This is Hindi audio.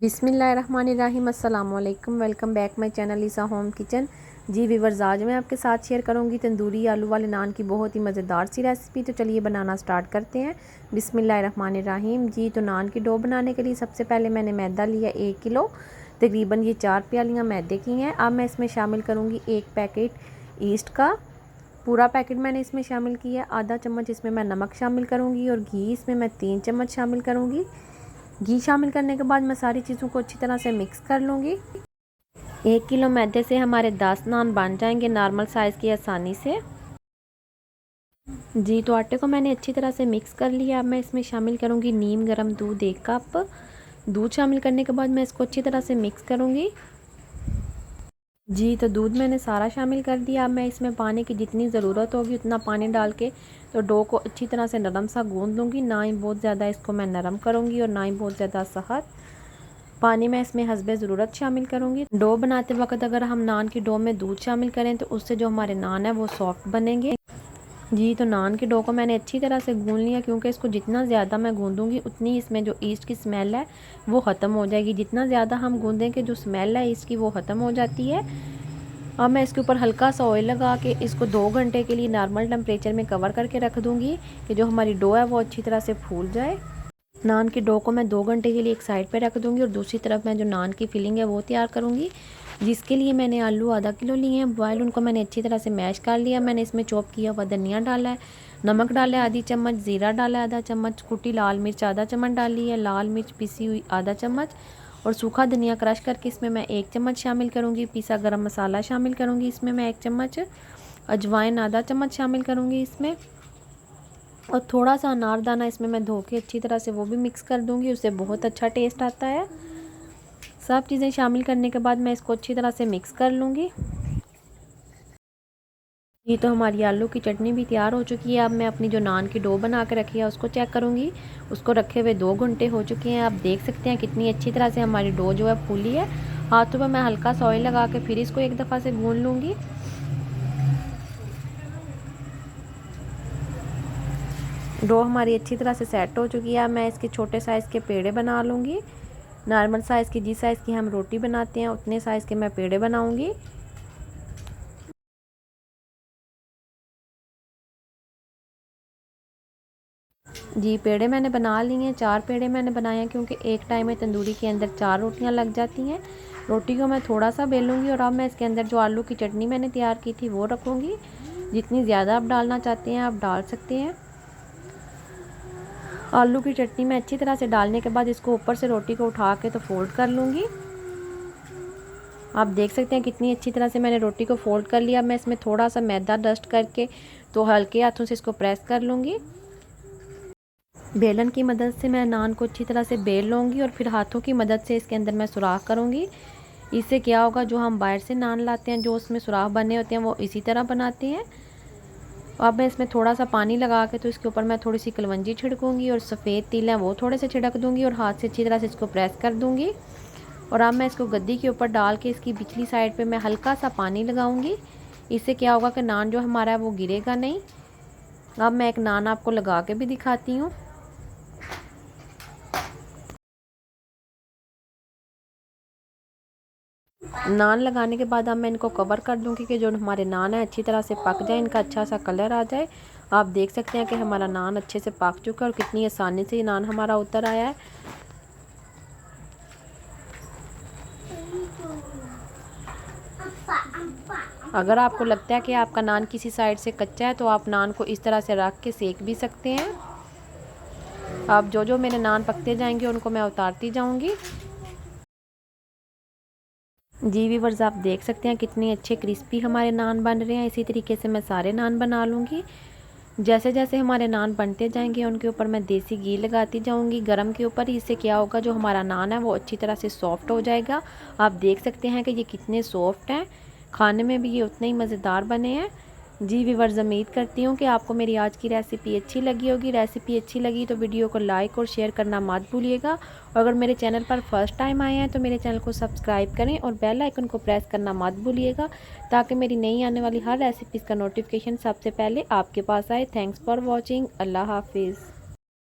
बिस्मिल्लाहिर्रहमानिर्रहीम अस्सलाम वालेकुम। Welcome back my channel Isa home kitchen. जी व्यूअर्स, आज मैं आपके साथ शेयर करूंगी तंदूरी आलू वाले नान की बहुत ही मज़ेदार सी रेसिपी। तो चलिए बनाना स्टार्ट करते हैं। बिस्मिल्लाहिर्रहमानिर्रहीम। जी तो नान की डो बनाने के लिए सबसे पहले मैंने मैदा लिया 1 किलो, तकरीबन ये 4 प्यालियाँ मैदे की हैं। अब मैं इसमें शामिल करूँगी 1 पैकेट ईस्ट का, पूरा पैकेट मैंने इसमें शामिल किया। आधा चम्मच इसमें मैं नमक शामिल करूँगी और घी इसमें मैं 3 चम्मच शामिल करूँगी। घी शामिल करने के बाद मैं सारी चीज़ों को अच्छी तरह से मिक्स कर लूँगी। 1 किलो मैदे से हमारे 10 नान बन जाएंगे नॉर्मल साइज़ की आसानी से। जी तो आटे को मैंने अच्छी तरह से मिक्स कर लिया। अब मैं इसमें शामिल करूँगी नीम गर्म दूध 1 कप। दूध शामिल करने के बाद मैं इसको अच्छी तरह से मिक्स करूँगी। जी तो दूध मैंने सारा शामिल कर दिया। अब मैं इसमें पानी की जितनी ज़रूरत होगी उतना पानी डाल के तो डो को अच्छी तरह से नरम सा गूंद लूँगी। ना ही बहुत ज़्यादा इसको मैं नरम करूँगी और ना ही बहुत ज़्यादा सख्त। पानी में इसमें हस्बे ज़रूरत शामिल करूँगी। डो बनाते वक्त अगर हम नान की डो में दूध शामिल करें तो उससे जो हमारे नान है वो सॉफ्ट बनेंगे। जी तो नान के डो को मैंने अच्छी तरह से गूंद लिया, क्योंकि इसको जितना ज़्यादा मैं गूंदूंगी उतनी इसमें जो ईस्ट की स्मेल है वो ख़त्म हो जाएगी। जितना ज़्यादा हम गूंदें जो स्मेल है ईस्ट की वो ख़त्म हो जाती है। अब मैं इसके ऊपर हल्का सा ऑयल लगा के इसको 2 घंटे के लिए नॉर्मल टेम्परेचर में कवर करके रख दूँगी कि जो हमारी डो है वो अच्छी तरह से फूल जाए। नान की डो को मैं 2 घंटे के लिए एक साइड पे रख दूँगी और दूसरी तरफ मैं जो नान की फिलिंग है वो तैयार करूँगी, जिसके लिए मैंने आलू आधा किलो लिए हैं बॉयल। उनको मैंने अच्छी तरह से मैश कर लिया। मैंने इसमें चॉप किया हुआ धनिया डाला है, नमक डाला है आधी चम्मच, ज़ीरा डाला है आधा चम्मच, कुटी लाल मिर्च आधा चम्मच डाली है, लाल मिर्च पिसी हुई आधा चम्मच और सूखा धनिया क्रश करके इसमें मैं 1 चम्मच शामिल करूँगी। पिसा गरम मसाला शामिल करूँगी इसमें मैं 1 चम्मच, अजवाइन आधा चम्मच शामिल करूँगी इसमें और थोड़ा सा अनारदाना इसमें मैं धो के अच्छी तरह से वो भी मिक्स कर दूँगी। उससे बहुत अच्छा टेस्ट आता है। सब चीज़ें शामिल करने के बाद मैं इसको अच्छी तरह से मिक्स कर लूँगी। ये तो हमारी आलू की चटनी भी तैयार हो चुकी है। अब मैं अपनी जो नान की डो बना के रखी है उसको चेक करूँगी। उसको रखे हुए 2 घंटे हो चुके हैं। आप देख सकते हैं कितनी अच्छी तरह से हमारी डो जो है फूली है। हाथों पर मैं हल्का सा ऑयल लगा के फिर इसको एक दफ़ा से गूंद लूँगी। डो हमारी अच्छी तरह से सेट हो चुकी है। मैं इसके छोटे साइज़ के पेड़े बना लूँगी। नॉर्मल साइज़ की जिस साइज़ की हम रोटी बनाते हैं उतने साइज़ के मैं पेड़े बनाऊँगी। जी पेड़े मैंने बना लिए हैं। 4 पेड़े मैंने बनाए हैं, क्योंकि एक टाइम में तंदूरी के अंदर 4 रोटियां लग जाती हैं। रोटी को मैं थोड़ा सा बेलूँगी और अब मैं इसके अंदर जो आलू की चटनी मैंने तैयार की थी वो रखूँगी। जितनी ज़्यादा आप डालना चाहते हैं आप डाल सकते हैं। आलू की चटनी में अच्छी तरह से डालने के बाद इसको ऊपर से रोटी को उठा के तो फोल्ड कर लूँगी। आप देख सकते हैं कितनी अच्छी तरह से मैंने रोटी को फोल्ड कर लिया। मैं इसमें थोड़ा सा मैदा डस्ट करके तो हल्के हाथों से इसको प्रेस कर लूँगी। बेलन की मदद से मैं नान को अच्छी तरह से बेल लूँगी और फिर हाथों की मदद से इसके अंदर मैं सुराख करूँगी। इससे क्या होगा, जो हम बाहर से नान लाते हैं जो उसमें सुराख बने होते हैं वो इसी तरह बनाते हैं। अब मैं इसमें थोड़ा सा पानी लगा के तो इसके ऊपर मैं थोड़ी सी कलवंजी छिड़कूँगी और सफ़ेद तिल है वो थोड़े से छिड़क दूँगी और हाथ से अच्छी तरह से इसको प्रेस कर दूँगी। और अब मैं इसको गद्दी के ऊपर डाल के इसकी पिछली साइड पे मैं हल्का सा पानी लगाऊंगी। इससे क्या होगा कि नान जो हमारा है वो गिरेगा नहीं। अब मैं एक नान आपको लगा के भी दिखाती हूँ। नान लगाने के बाद अब मैं इनको कवर कर दूँगी कि जो हमारे नान है अच्छी तरह से पक जाए, इनका अच्छा सा कलर आ जाए। आप देख सकते हैं कि हमारा नान अच्छे से पक चुका है और कितनी आसानी से ये नान हमारा उतर आया है। अगर आपको लगता है कि आपका नान किसी साइड से कच्चा है तो आप नान को इस तरह से रख के सेक भी सकते हैं। अब जो जो मेरे नान पकते जाएंगे उनको मैं उतारती जाऊंगी। जी व्यूअर्स, आप देख सकते हैं कितने अच्छे क्रिस्पी हमारे नान बन रहे हैं। इसी तरीके से मैं सारे नान बना लूँगी। जैसे जैसे हमारे नान बनते जाएंगे उनके ऊपर मैं देसी घी लगाती जाऊंगी गरम के ऊपर। इससे क्या होगा, जो हमारा नान है वो अच्छी तरह से सॉफ्ट हो जाएगा। आप देख सकते हैं कि ये कितने सॉफ्ट हैं, खाने में भी ये उतने ही मज़ेदार बने हैं। जी व्यूअर्स, उम्मीद करती हूँ कि आपको मेरी आज की रेसिपी अच्छी लगी होगी। रेसिपी अच्छी लगी तो वीडियो को लाइक और शेयर करना मत भूलिएगा। और अगर मेरे चैनल पर फर्स्ट टाइम आए हैं तो मेरे चैनल को सब्सक्राइब करें और बेल आइकन को प्रेस करना मत भूलिएगा, ताकि मेरी नई आने वाली हर रेसिपीज़ का नोटिफिकेशन सबसे पहले आपके पास आए। Thanks for watching. अल्लाह हाफिज़।